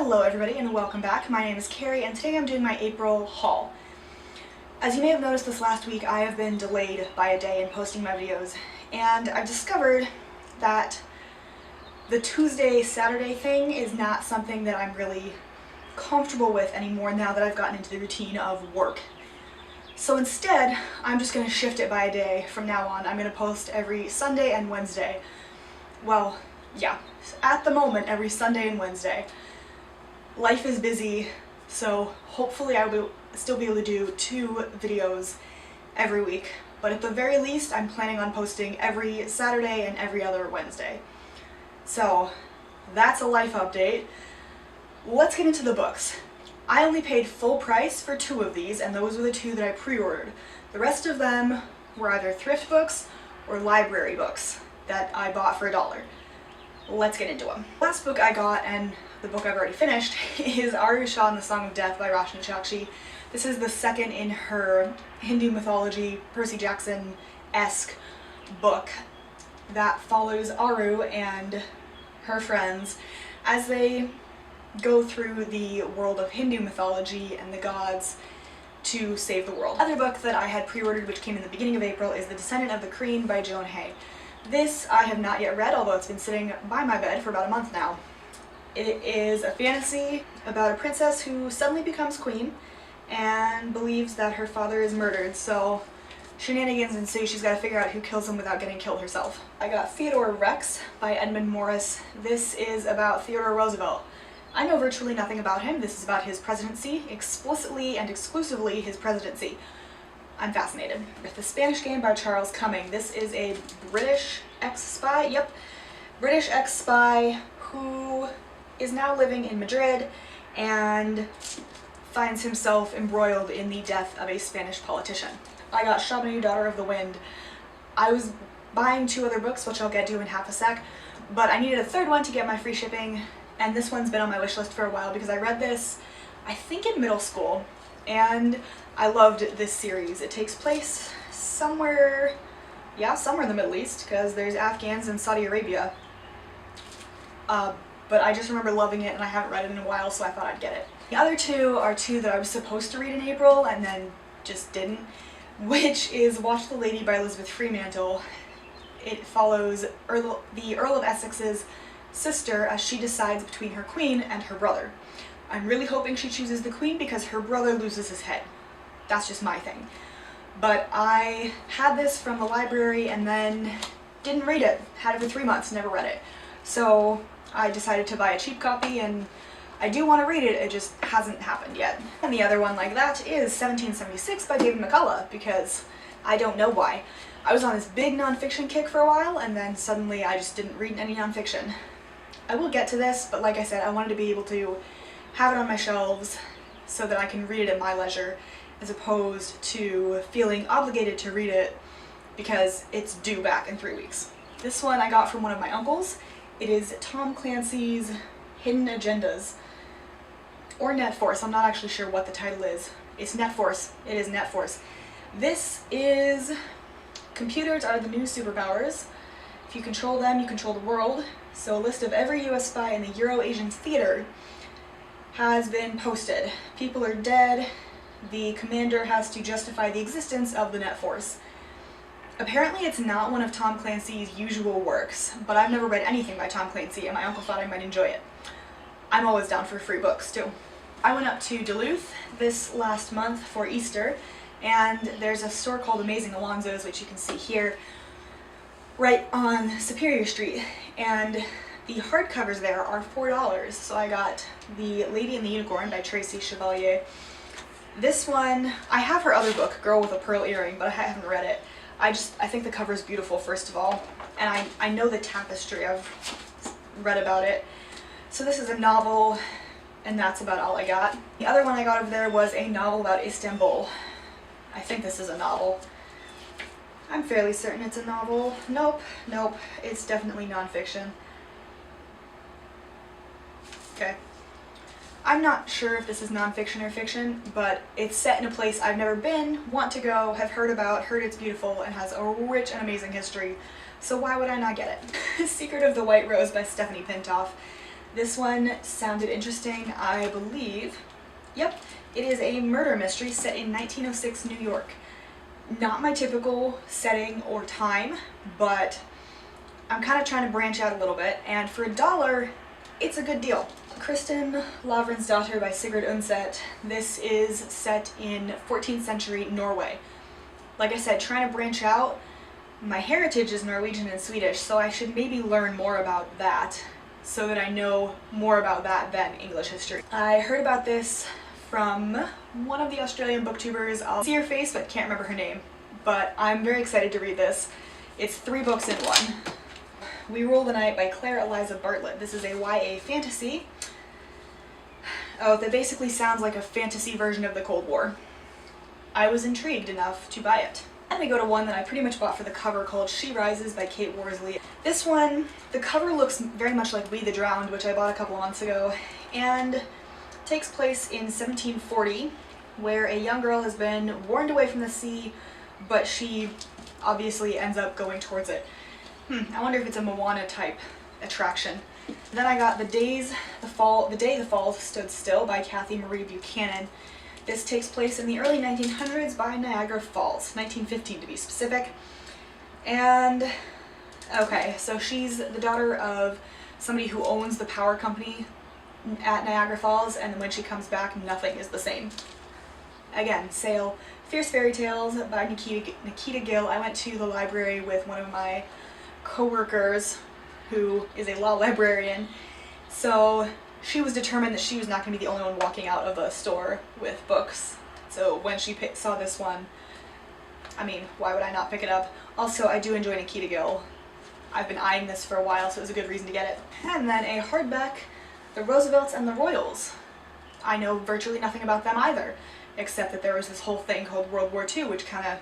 Hello everybody and welcome back. My name is Kari and today I'm doing my April haul. As you may have noticed this last week, I have been delayed by a day in posting my videos, and I've discovered that the Tuesday-Saturday thing is not something that I'm really comfortable with anymore now that I've gotten into the routine of work. So instead, I'm just going to shift it by a day from now on. I'm going to post every Sunday and Wednesday. Well, yeah, at the moment every Sunday and Wednesday. Life is busy, so hopefully I will still be able to do 2 videos every week. But at the very least, I'm planning on posting every Saturday and every other Wednesday. So that's a life update. Let's get into the books. I only paid full price for 2 of these, and those were the 2 that I pre-ordered. The rest of them were either thrift books or library books that I bought for $1. Let's get into them. The last book I got, and the book I've already finished, is Aru Shah and the Song of Death by Roshni Chakshi. This is the second in her Hindu mythology, Percy Jackson-esque book that follows Aru and her friends as they go through the world of Hindu mythology and the gods to save the world. Another book that I had pre-ordered, which came in the beginning of April, is The Descendant of the Kreen by Joan Hay. This I have not yet read, although it's been sitting by my bed for about a month now. It is a fantasy about a princess who suddenly becomes queen and believes that her father is murdered, so shenanigans ensue. She's got to figure out who kills him without getting killed herself. I got Theodore Rex by Edmund Morris. This is about Theodore Roosevelt. I know virtually nothing about him. This is about his presidency, explicitly and exclusively his presidency. I'm fascinated. The Spanish Game by Charles Cumming. This is a British ex-spy, British ex-spy who is now living in Madrid and finds himself embroiled in the death of a Spanish politician. I got Shabanu, Daughter of the Wind. I was buying 2 other books, which I'll get to in half a sec, but I needed a 3rd one to get my free shipping, and this one's been on my wish list for a while because I read this, I think, in middle school, and I loved this series. It takes place somewhere in the Middle East, because there's Afghans in Saudi Arabia. But I just remember loving it, and I haven't read it in a while, so I thought I'd get it. The other 2 are 2 that I was supposed to read in April and then just didn't, which is Watch the Lady by Elizabeth Fremantle. It follows the Earl of Essex's sister as she decides between her queen and her brother. I'm really hoping she chooses the queen because her brother loses his head. That's just my thing. But I had this from the library and then didn't read it. Had it for 3 months, never read it. So I decided to buy a cheap copy, and I do want to read it, it just hasn't happened yet. And the other one like that is 1776 by David McCullough, because I don't know why. I was on this big nonfiction kick for a while, and then suddenly I just didn't read any nonfiction. I will get to this, but like I said, I wanted to be able to have it on my shelves so that I can read it at my leisure, as opposed to feeling obligated to read it because it's due back in 3 weeks. This one I got from one of my uncles. It is Tom Clancy's Hidden Agendas, or Net Force. I'm not actually sure what the title is. It's Net Force. It is Net Force. This is computers are the new superpowers. If you control them, you control the world. So a list of every US spy in the Euro-Asian theater has been posted. People are dead. The commander has to justify the existence of the Net Force. Apparently it's not one of Tom Clancy's usual works, but I've never read anything by Tom Clancy, and my uncle thought I might enjoy it. I'm always down for free books, too. I went up to Duluth this last month for Easter, and there's a store called Amazing Alonsos, which you can see here, right on Superior Street, and the hardcovers there are $4, so I got The Lady and the Unicorn by Tracy Chevalier. This one, I have her other book, Girl with a Pearl Earring, but I haven't read it. I think the cover is beautiful, first of all, and I know the tapestry. I've read about it. So this is a novel, and that's about all I got. The other one I got over there was a novel about Istanbul. I think this is a novel. I'm fairly certain it's a novel. Nope, it's definitely nonfiction. Okay. I'm not sure if this is nonfiction or fiction, but it's set in a place I've never been, want to go, have heard about, heard it's beautiful, and has a rich and amazing history, so why would I not get it? Secret of the White Rose by Stephanie Pintoff. This one sounded interesting, I believe. Yep, it is a murder mystery set in 1906 New York. Not my typical setting or time, but I'm kind of trying to branch out a little bit, and for $1, it's a good deal. Kristen, Lavransdatter by Sigrid Undset. This is set in 14th century Norway. Like I said, trying to branch out. My heritage is Norwegian and Swedish, so I should maybe learn more about that so that I know more about that than English history. I heard about this from one of the Australian booktubers. I'll see her face but can't remember her name. But I'm very excited to read this. It's 3 books in one. We Rule the Night by Claire Eliza Bartlett. This is a YA fantasy. Oh, that basically sounds like a fantasy version of the Cold War. I was intrigued enough to buy it. Then we go to one that I pretty much bought for the cover called She Rises by Kate Worsley. This one, the cover looks very much like We the Drowned, which I bought a couple months ago, and takes place in 1740, where a young girl has been warned away from the sea, but she obviously ends up going towards it. I wonder if it's a Moana type attraction. Then I got The Day the Fall Stood Still by Kathy Marie Buchanan. This takes place in the early 1900s by Niagara Falls, 1915 to be specific. And, okay, so she's the daughter of somebody who owns the power company at Niagara Falls, and when she comes back, nothing is the same. Again, sale, Fierce Fairy Tales by Nikita Gill. I went to the library with one of my co-workers who is a law librarian, so she was determined that she was not going to be the only one walking out of a store with books. So when she saw this one, I mean, why would I not pick it up? Also, I do enjoy Nikita Gill. I've been eyeing this for a while, so it was a good reason to get it. And then a hardback, The Roosevelts and the Royals. I know virtually nothing about them either, except that there was this whole thing called World War II, which kind of,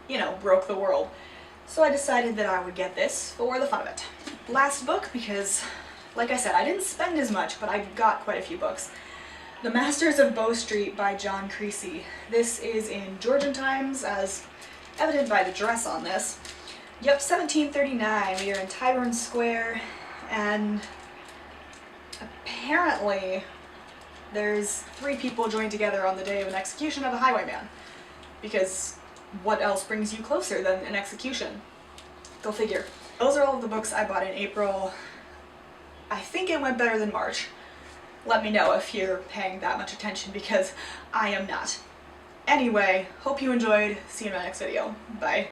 you know, broke the world. So I decided that I would get this for the fun of it. Last book, because, like I said, I didn't spend as much, but I got quite a few books. The Masters of Bow Street by John Creasy. This is in Georgian times, as evident by the dress on this. Yep, 1739. We are in Tyburn Square, and apparently there's 3 people joined together on the day of an execution of a highwayman. Because what else brings you closer than an execution? Go figure. Those are all of the books I bought in April. I think it went better than March. Let me know if you're paying that much attention, because I am not. Anyway, hope you enjoyed. See you in my next video. Bye.